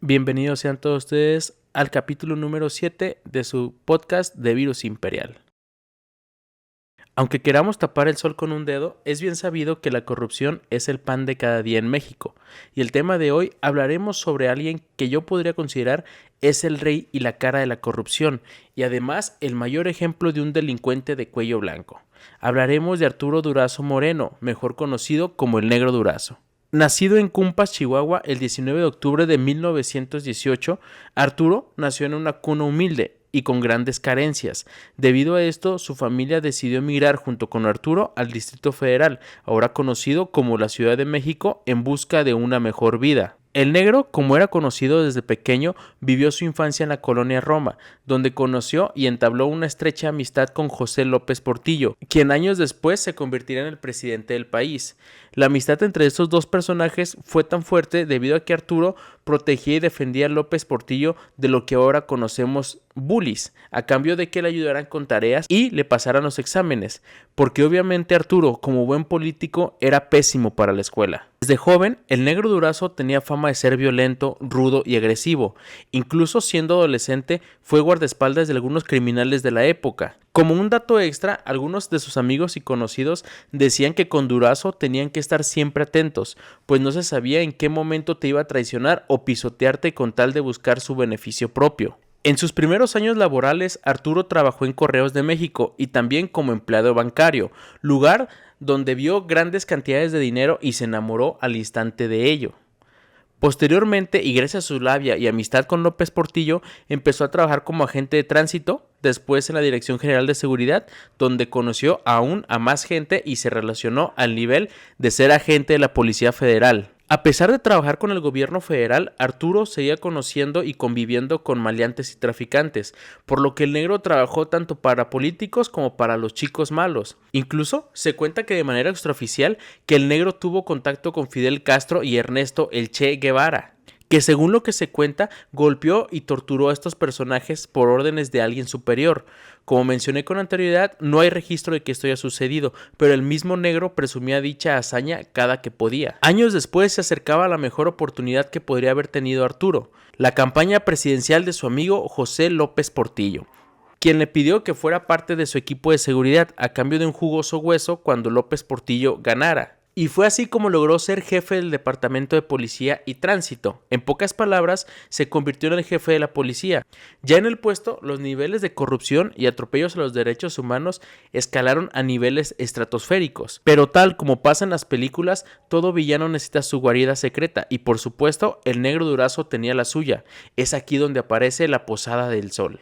Bienvenidos sean todos ustedes al capítulo número 7 de su podcast de Virus Imperial. Aunque queramos tapar el sol con un dedo, es bien sabido que la corrupción es el pan de cada día en México, y el tema de hoy hablaremos sobre alguien que yo podría considerar es el rey y la cara de la corrupción, y además el mayor ejemplo de un delincuente de cuello blanco. Hablaremos de Arturo Durazo Moreno, mejor conocido como el Negro Durazo. Nacido en Cumpas, Chihuahua, el 19 de octubre de 1918, Arturo nació en una cuna humilde y con grandes carencias. Debido a esto, su familia decidió emigrar junto con Arturo al Distrito Federal, ahora conocido como la Ciudad de México, en busca de una mejor vida. El Negro, como era conocido desde pequeño, vivió su infancia en la colonia Roma, donde conoció y entabló una estrecha amistad con José López Portillo, quien años después se convertiría en el presidente del país. La amistad entre estos dos personajes fue tan fuerte debido a que Arturo protegía y defendía a López Portillo de lo que ahora conocemos bullies, a cambio de que le ayudaran con tareas y le pasaran los exámenes, porque obviamente Arturo, como buen político, era pésimo para la escuela. Desde joven, el Negro Durazo tenía fama de ser violento, rudo y agresivo. Incluso siendo adolescente, fue guardaespaldas de algunos criminales de la época. Como un dato extra, algunos de sus amigos y conocidos decían que con Durazo tenían que estar siempre atentos, pues no se sabía en qué momento te iba a traicionar o pisotearte con tal de buscar su beneficio propio. En sus primeros años laborales, Arturo trabajó en Correos de México y también como empleado bancario, lugar donde vio grandes cantidades de dinero y se enamoró al instante de ello. Posteriormente, y gracias a su labia y amistad con López Portillo, empezó a trabajar como agente de tránsito, después en la Dirección General de Seguridad, donde conoció aún a más gente y se relacionó al nivel de ser agente de la Policía Federal. A pesar de trabajar con el gobierno federal, Arturo seguía conociendo y conviviendo con maleantes y traficantes, por lo que el Negro trabajó tanto para políticos como para los chicos malos. Incluso se cuenta que de manera extraoficial que el Negro tuvo contacto con Fidel Castro y Ernesto El Che Guevara, que según lo que se cuenta, golpeó y torturó a estos personajes por órdenes de alguien superior. Como mencioné con anterioridad, no hay registro de que esto haya sucedido, pero el mismo Negro presumía dicha hazaña cada que podía. Años después se acercaba a la mejor oportunidad que podría haber tenido Arturo, la campaña presidencial de su amigo José López Portillo, quien le pidió que fuera parte de su equipo de seguridad a cambio de un jugoso hueso cuando López Portillo ganara. Y fue así como logró ser jefe del Departamento de Policía y Tránsito. En pocas palabras, se convirtió en el jefe de la policía. Ya en el puesto, los niveles de corrupción y atropellos a los derechos humanos escalaron a niveles estratosféricos. Pero tal como pasa en las películas, todo villano necesita su guarida secreta y por supuesto, el Negro Durazo tenía la suya. Es aquí donde aparece la Posada del Sol.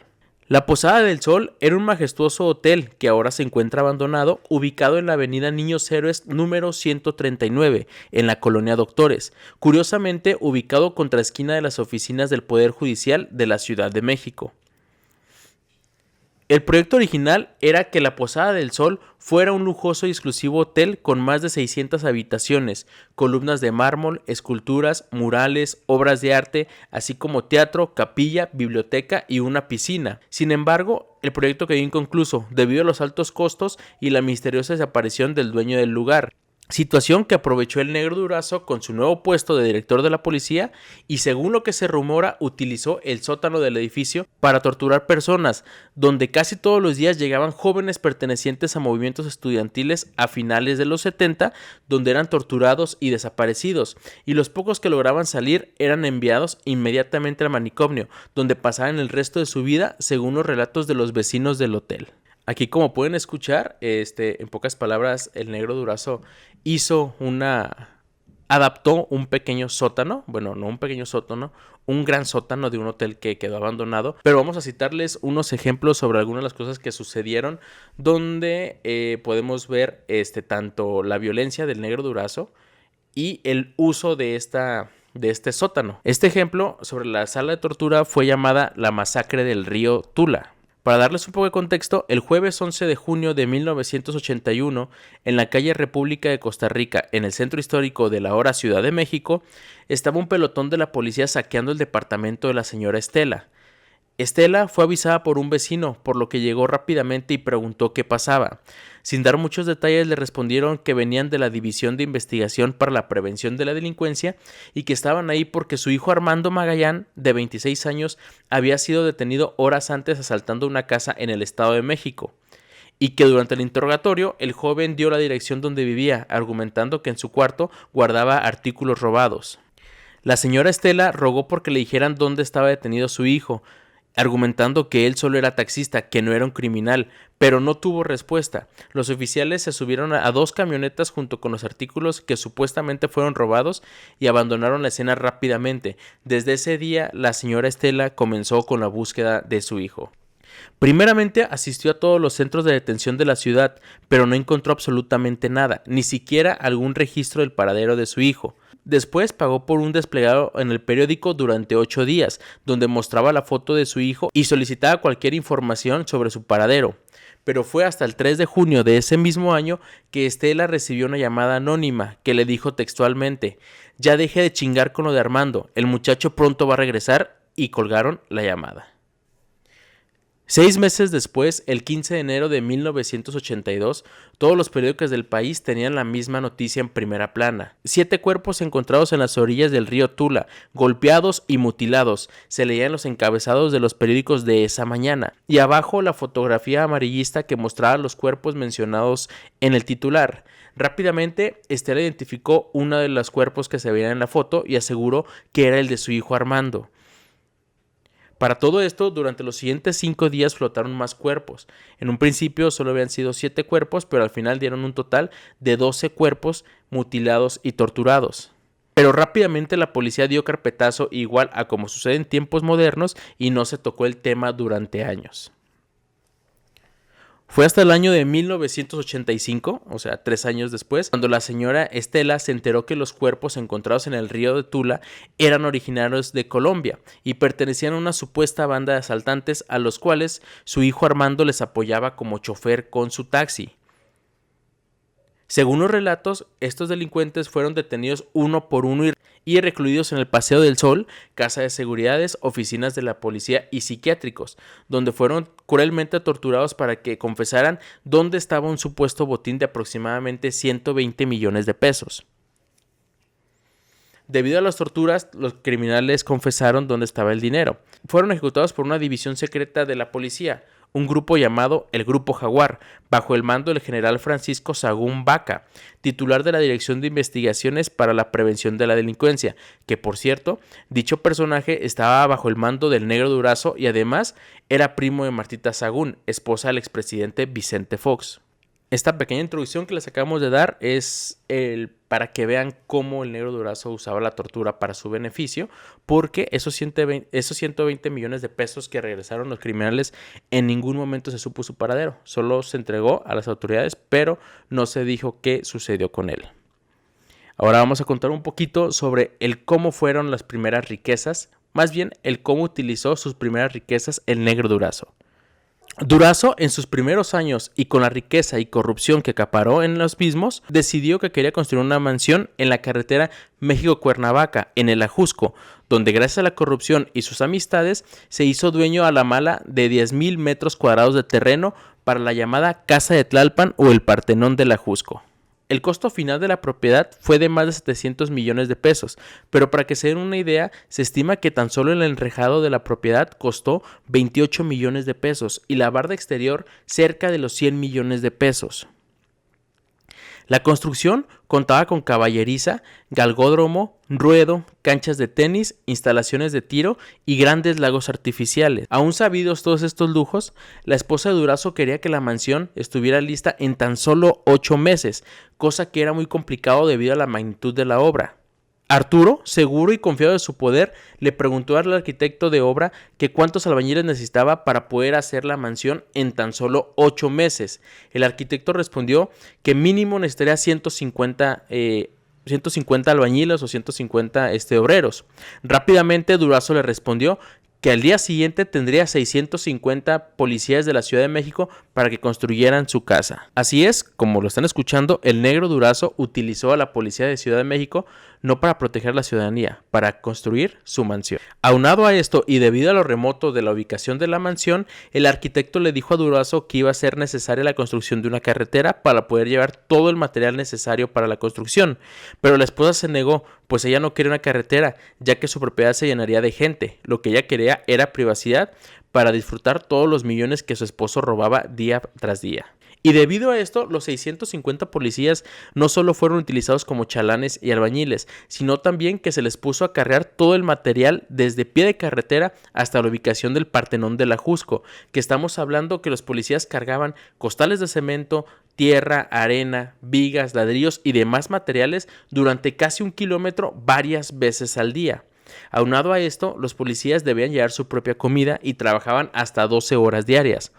La Posada del Sol era un majestuoso hotel que ahora se encuentra abandonado, ubicado en la avenida Niños Héroes número 139, en la colonia Doctores, curiosamente ubicado contra esquina de las oficinas del Poder Judicial de la Ciudad de México. El proyecto original era que la Posada del Sol fuera un lujoso y exclusivo hotel con más de 600 habitaciones, columnas de mármol, esculturas, murales, obras de arte, así como teatro, capilla, biblioteca y una piscina. Sin embargo, el proyecto quedó inconcluso debido a los altos costos y la misteriosa desaparición del dueño del lugar. Situación que aprovechó el Negro Durazo con su nuevo puesto de director de la policía y, según lo que se rumora, utilizó el sótano del edificio para torturar personas, donde casi todos los días llegaban jóvenes pertenecientes a movimientos estudiantiles a finales de los 70, donde eran torturados y desaparecidos, y los pocos que lograban salir eran enviados inmediatamente al manicomio, donde pasaban el resto de su vida, según los relatos de los vecinos del hotel. Aquí, como pueden escuchar, en pocas palabras, el Negro Durazo adaptó un pequeño sótano, bueno, no un pequeño sótano, un gran sótano de un hotel que quedó abandonado, pero vamos a citarles unos ejemplos sobre algunas de las cosas que sucedieron, donde podemos ver tanto la violencia del Negro Durazo y el uso de este sótano. Este ejemplo sobre la sala de tortura fue llamada la masacre del río Tula. Para darles un poco de contexto, el jueves 11 de junio de 1981, en la calle República de Costa Rica, en el centro histórico de la ahora Ciudad de México, estaba un pelotón de la policía saqueando el departamento de la señora Estela. Estela fue avisada por un vecino, por lo que llegó rápidamente y preguntó qué pasaba. Sin dar muchos detalles, le respondieron que venían de la División de Investigación para la Prevención de la Delincuencia y que estaban ahí porque su hijo Armando Magallán, de 26 años, había sido detenido horas antes asaltando una casa en el Estado de México, y que durante el interrogatorio el joven dio la dirección donde vivía, argumentando que en su cuarto guardaba artículos robados. La señora Estela rogó porque le dijeran dónde estaba detenido su hijo, argumentando que él solo era taxista, que no era un criminal, pero no tuvo respuesta. Los oficiales se subieron a 2 camionetas junto con los artículos que supuestamente fueron robados y abandonaron la escena rápidamente. Desde ese día, la señora Estela comenzó con la búsqueda de su hijo. Primeramente asistió a todos los centros de detención de la ciudad, pero no encontró absolutamente nada, ni siquiera algún registro del paradero de su hijo. Después pagó por un desplegado en el periódico durante 8 días, donde mostraba la foto de su hijo y solicitaba cualquier información sobre su paradero. Pero fue hasta el 3 de junio de ese mismo año que Estela recibió una llamada anónima que le dijo textualmente: "Ya deje de chingar con lo de Armando, el muchacho pronto va a regresar", y colgaron la llamada. 6 meses después, el 15 de enero de 1982, todos los periódicos del país tenían la misma noticia en primera plana. 7 cuerpos encontrados en las orillas del río Tula, golpeados y mutilados, se leían los encabezados de los periódicos de esa mañana, y abajo la fotografía amarillista que mostraba los cuerpos mencionados en el titular. Rápidamente, Estela identificó uno de los cuerpos que se veían en la foto y aseguró que era el de su hijo Armando. Para todo esto, durante los siguientes 5 días flotaron más cuerpos. En un principio solo habían sido 7 cuerpos, pero al final dieron un total de 12 cuerpos mutilados y torturados. Pero rápidamente la policía dio carpetazo, igual a como sucede en tiempos modernos, y no se tocó el tema durante años. Fue hasta el año de 1985, o sea, 3 años después, cuando la señora Estela se enteró que los cuerpos encontrados en el río de Tula eran originarios de Colombia y pertenecían a una supuesta banda de asaltantes a los cuales su hijo Armando les apoyaba como chofer con su taxi. Según los relatos, estos delincuentes fueron detenidos uno por uno y recluidos en el Paseo del Sol, casa de seguridades, oficinas de la policía y psiquiátricos, donde fueron cruelmente torturados para que confesaran dónde estaba un supuesto botín de aproximadamente 120 millones de pesos. Debido a las torturas, los criminales confesaron dónde estaba el dinero. Fueron ejecutados por una división secreta de la policía, un grupo llamado el Grupo Jaguar, bajo el mando del general Francisco Sagún Vaca, titular de la Dirección de Investigaciones para la Prevención de la Delincuencia, que por cierto, dicho personaje estaba bajo el mando del Negro Durazo y además era primo de Martita Sagún, esposa del expresidente Vicente Fox. Esta pequeña introducción que les acabamos de dar es para que vean cómo el Negro Durazo usaba la tortura para su beneficio, porque esos 120 millones de pesos que regresaron los criminales en ningún momento se supo su paradero, solo se entregó a las autoridades, pero no se dijo qué sucedió con él. Ahora vamos a contar un poquito sobre el cómo fueron las primeras riquezas, más bien el cómo utilizó sus primeras riquezas el Negro Durazo. Durazo, en sus primeros años y con la riqueza y corrupción que acaparó en los mismos, decidió que quería construir una mansión en la carretera México-Cuernavaca, en el Ajusco, donde gracias a la corrupción y sus amistades se hizo dueño a la mala de 10,000 metros cuadrados de terreno para la llamada Casa de Tlalpan o el Partenón del Ajusco. El costo final de la propiedad fue de más de 700 millones de pesos, pero para que se den una idea, se estima que tan solo el enrejado de la propiedad costó 28 millones de pesos y la barda exterior cerca de los 100 millones de pesos. La construcción contaba con caballeriza, galgódromo, ruedo, canchas de tenis, instalaciones de tiro y grandes lagos artificiales. Aún sabidos todos estos lujos, la esposa de Durazo quería que la mansión estuviera lista en tan solo 8 meses, cosa que era muy complicado debido a la magnitud de la obra. Arturo, seguro y confiado de su poder, le preguntó al arquitecto de obra que cuántos albañiles necesitaba para poder hacer la mansión en tan solo 8 meses. El arquitecto respondió que mínimo necesitaría 150 albañiles o 150 obreros. Rápidamente Durazo le respondió que al día siguiente tendría 650 policías de la Ciudad de México para que construyeran su casa. Así es, como lo están escuchando, el Negro Durazo utilizó a la policía de Ciudad de México, no para proteger la ciudadanía, para construir su mansión. Aunado a esto y debido a lo remoto de la ubicación de la mansión, el arquitecto le dijo a Durazo que iba a ser necesaria la construcción de una carretera para poder llevar todo el material necesario para la construcción, pero la esposa se negó, pues ella no quería una carretera, ya que su propiedad se llenaría de gente. Lo que ella quería era privacidad para disfrutar todos los millones que su esposo robaba día tras día. Y debido a esto, los 650 policías no solo fueron utilizados como chalanes y albañiles, sino también que se les puso a cargar todo el material desde pie de carretera hasta la ubicación del Partenón del Ajusco, que estamos hablando que los policías cargaban costales de cemento, tierra, arena, vigas, ladrillos y demás materiales durante casi 1 kilómetro varias veces al día. Aunado a esto, los policías debían llevar su propia comida y trabajaban hasta 12 horas diarias.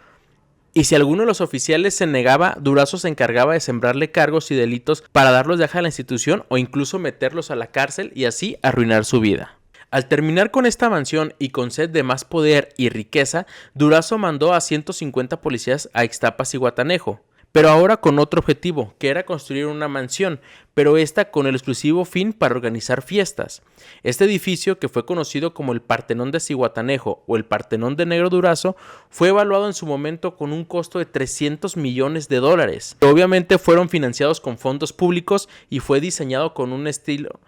Y si alguno de los oficiales se negaba, Durazo se encargaba de sembrarle cargos y delitos para darlos de baja a la institución o incluso meterlos a la cárcel y así arruinar su vida. Al terminar con esta mansión y con sed de más poder y riqueza, Durazo mandó a 150 policías a Ixtapas y Guatanejo, pero ahora con otro objetivo, que era construir una mansión, pero esta con el exclusivo fin para organizar fiestas. Este edificio, que fue conocido como el Partenón de Zihuatanejo o el Partenón de Negro Durazo, fue evaluado en su momento con un costo de $300 millones. Obviamente fueron financiados con fondos públicos y fue diseñado con un estilo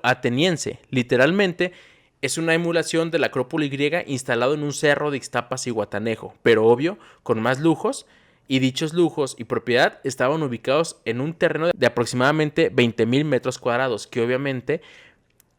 ateniense. Literalmente, es una emulación de la Acrópolis griega instalado en un cerro de Ixtapas y Guatanejo, pero obvio, con más lujos. Y dichos lujos y propiedad estaban ubicados en un terreno de aproximadamente 20,000 metros cuadrados, que obviamente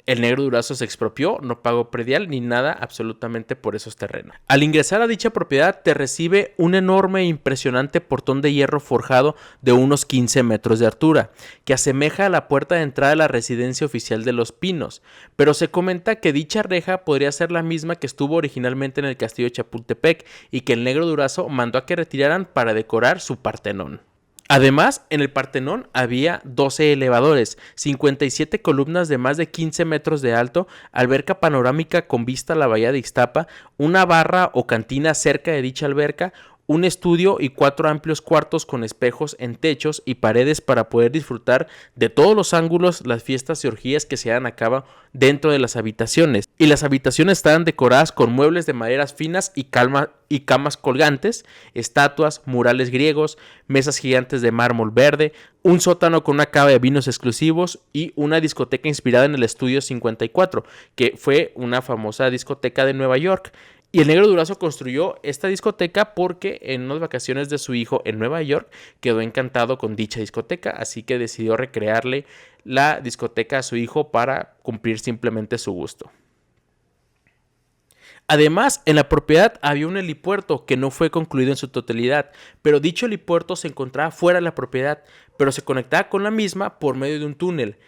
el Negro Durazo se expropió, no pagó predial ni nada absolutamente por esos terrenos. Al ingresar a dicha propiedad te recibe un enorme e impresionante portón de hierro forjado de unos 15 metros de altura, que asemeja a la puerta de entrada de la residencia oficial de Los Pinos, pero se comenta que dicha reja podría ser la misma que estuvo originalmente en el castillo de Chapultepec y que el Negro Durazo mandó a que retiraran para decorar su Partenón. Además, en el Partenón había 12 elevadores, 57 columnas de más de 15 metros de alto, alberca panorámica con vista a la bahía de Ixtapa, una barra o cantina cerca de dicha alberca, un estudio y 4 amplios cuartos con espejos en techos y paredes para poder disfrutar de todos los ángulos las fiestas y orgías que se llevan a cabo dentro de las habitaciones. Y las habitaciones estaban decoradas con muebles de maderas finas y camas colgantes, estatuas, murales griegos, mesas gigantes de mármol verde, un sótano con una cava de vinos exclusivos y una discoteca inspirada en el Estudio 54, que fue una famosa discoteca de Nueva York. Y el Negro Durazo construyó esta discoteca porque en unas vacaciones de su hijo en Nueva York quedó encantado con dicha discoteca, así que decidió recrearle la discoteca a su hijo para cumplir simplemente su gusto. Además, en la propiedad había un helipuerto que no fue concluido en su totalidad, pero dicho helipuerto se encontraba fuera de la propiedad, pero se conectaba con la misma por medio de un túnel.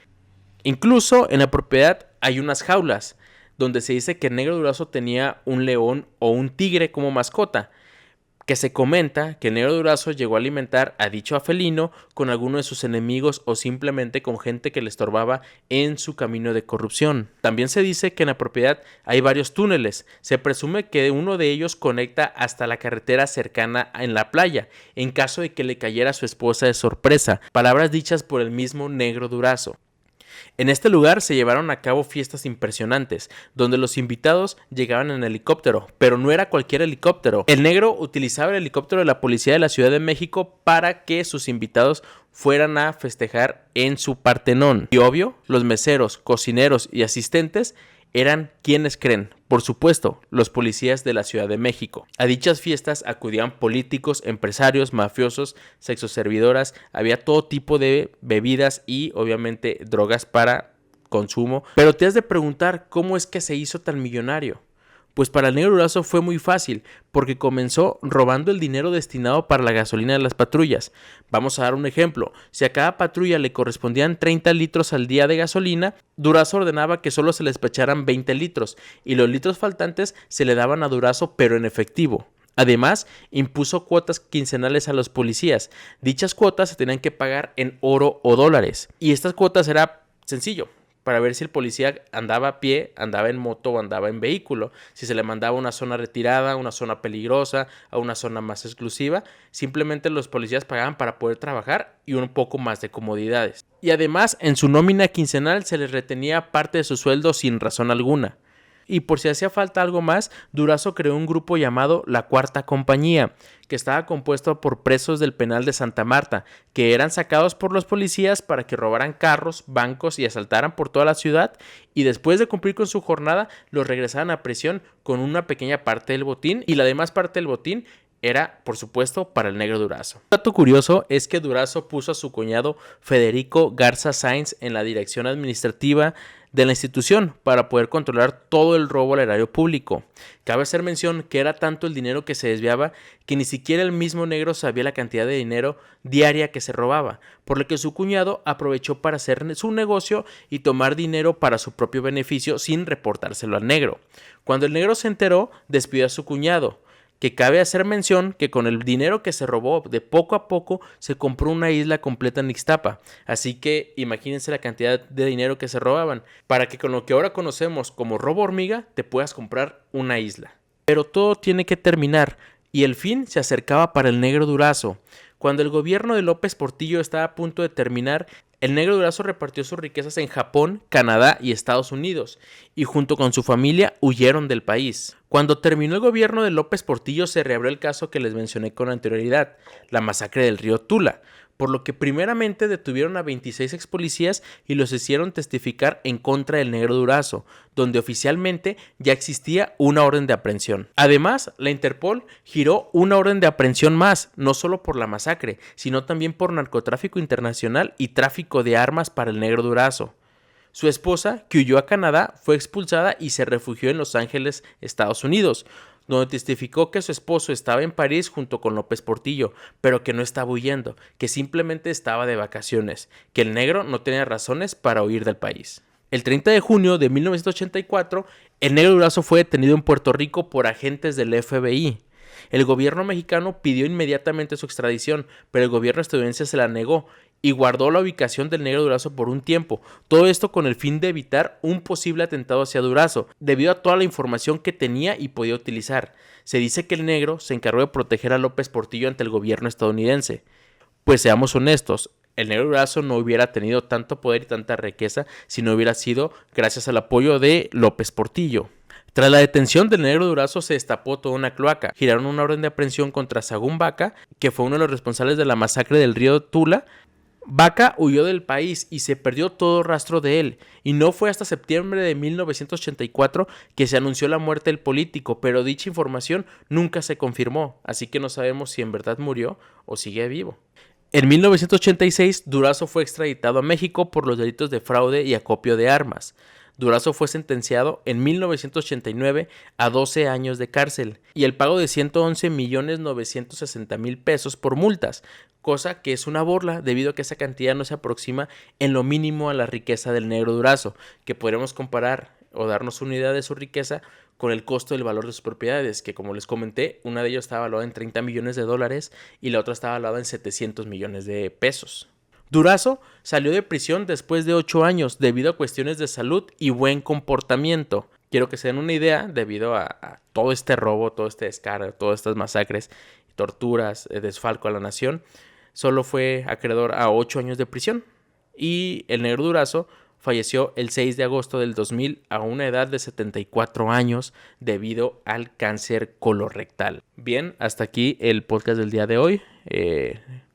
Incluso en la propiedad hay unas jaulas, donde se dice que el Negro Durazo tenía un león o un tigre como mascota, que se comenta que el Negro Durazo llegó a alimentar a dicho felino con alguno de sus enemigos o simplemente con gente que le estorbaba en su camino de corrupción. También se dice que en la propiedad hay varios túneles. Se presume que uno de ellos conecta hasta la carretera cercana en la playa, en caso de que le cayera a su esposa de sorpresa, palabras dichas por el mismo Negro Durazo. En este lugar se llevaron a cabo fiestas impresionantes, donde los invitados llegaban en helicóptero, pero no era cualquier helicóptero. El Negro utilizaba el helicóptero de la policía de la Ciudad de México para que sus invitados fueran a festejar en su Partenón. Y obvio, los meseros, cocineros y asistentes eran quienes creen, por supuesto, los policías de la Ciudad de México. A dichas fiestas acudían políticos, empresarios, mafiosos, sexoservidoras, había todo tipo de bebidas y obviamente drogas para consumo. Pero te has de preguntar cómo es que se hizo tan millonario. Pues para el Negro Durazo fue muy fácil, porque comenzó robando el dinero destinado para la gasolina de las patrullas. Vamos a dar un ejemplo. Si a cada patrulla le correspondían 30 litros al día de gasolina, Durazo ordenaba que solo se les despacharan 20 litros, y los litros faltantes se le daban a Durazo pero en efectivo. Además, impuso cuotas quincenales a los policías. Dichas cuotas se tenían que pagar en oro o dólares. Y estas cuotas era sencillo. para ver si el policía andaba a pie, andaba en moto o andaba en vehículo, si se le mandaba a una zona retirada, a una zona peligrosa, a una zona más exclusiva. Simplemente los policías pagaban para poder trabajar y un poco más de comodidades. Y además, en su nómina quincenal se les retenía parte de su sueldo sin razón alguna. Y por si hacía falta algo más, Durazo creó un grupo llamado La Cuarta Compañía, que estaba compuesto por presos del penal de Santa Marta, que eran sacados por los policías para que robaran carros, bancos y asaltaran por toda la ciudad, y después de cumplir con su jornada, los regresaban a prisión con una pequeña parte del botín, y la demás parte del botín era, por supuesto, para el negro Durazo. Un dato curioso es que Durazo puso a su cuñado Federico Garza Sáenz en la dirección administrativa de la institución para poder controlar todo el robo al erario público. Cabe hacer mención que era tanto el dinero que se desviaba que ni siquiera el mismo negro sabía la cantidad de dinero diaria que se robaba, por lo que su cuñado aprovechó para hacer su negocio y tomar dinero para su propio beneficio sin reportárselo al negro. Cuando el negro se enteró, despidió a su cuñado, que cabe hacer mención que con el dinero que se robó de poco a poco se compró una isla completa en Ixtapa, así que imagínense la cantidad de dinero que se robaban, para que con lo que ahora conocemos como robo hormiga te puedas comprar una isla. Pero todo tiene que terminar, y el fin se acercaba para el negro Durazo. Cuando el gobierno de López Portillo estaba a punto de terminar, el negro Durazo repartió sus riquezas en Japón, Canadá y Estados Unidos, y junto con su familia huyeron del país. Cuando terminó el gobierno de López Portillo se reabrió el caso que les mencioné con anterioridad, la masacre del río Tula, por lo que primeramente detuvieron a 26 ex policías y los hicieron testificar en contra del negro Durazo, donde oficialmente ya existía una orden de aprehensión. Además, la Interpol giró una orden de aprehensión más, no solo por la masacre, sino también por narcotráfico internacional y tráfico de armas para el negro Durazo. Su esposa, que huyó a Canadá, fue expulsada y se refugió en Los Ángeles, Estados Unidos, donde testificó que su esposo estaba en París junto con López Portillo, pero que no estaba huyendo, que simplemente estaba de vacaciones, que el negro no tenía razones para huir del país. El 30 de junio de 1984, el negro Durazo fue detenido en Puerto Rico por agentes del FBI. El gobierno mexicano pidió inmediatamente su extradición, pero el gobierno estadounidense se la negó y guardó la ubicación del negro Durazo por un tiempo, todo esto con el fin de evitar un posible atentado hacia Durazo, debido a toda la información que tenía y podía utilizar. Se dice que el negro se encargó de proteger a López Portillo ante el gobierno estadounidense. Pues seamos honestos, el negro Durazo no hubiera tenido tanto poder y tanta riqueza si no hubiera sido gracias al apoyo de López Portillo. Tras la detención del negro Durazo se destapó toda una cloaca. Giraron una orden de aprehensión contra Sagún Vaca, que fue uno de los responsables de la masacre del río Tula. Vaca huyó del país y se perdió todo rastro de él, y no fue hasta septiembre de 1984 que se anunció la muerte del político, pero dicha información nunca se confirmó, así que no sabemos si en verdad murió o sigue vivo. En 1986, Durazo fue extraditado a México por los delitos de fraude y acopio de armas. Durazo fue sentenciado en 1989 a 12 años de cárcel y el pago de 111.960.000 pesos por multas, cosa que es una burla debido a que esa cantidad no se aproxima en lo mínimo a la riqueza del negro Durazo, que podremos comparar o darnos una idea de su riqueza con el costo del valor de sus propiedades, que como les comenté, una de ellas estaba valuada en $30 millones y la otra estaba valuada en 700 millones de pesos. Durazo salió de prisión después de 8 años debido a cuestiones de salud y buen comportamiento. Quiero que se den una idea debido a todo este robo, todo este descaro, todas estas masacres, torturas, desfalco a la nación. Solo fue acreedor a 8 años de prisión y el negro Durazo falleció el 6 de agosto del 2000 a una edad de 74 años debido al cáncer colorectal. Bien, hasta aquí el podcast del día de hoy.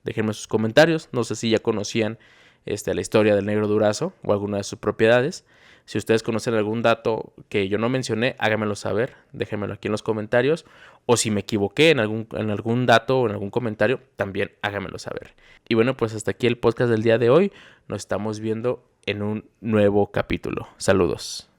Déjenme sus comentarios. No sé si ya conocían la historia del negro Durazo o alguna de sus propiedades. Si ustedes conocen algún dato que yo no mencioné, háganmelo saber. Déjenmelo aquí en los comentarios. O si me equivoqué en algún dato o en algún comentario, también háganmelo saber. Y bueno, pues hasta aquí el podcast del día de hoy. Nos estamos viendo en un nuevo capítulo. Saludos.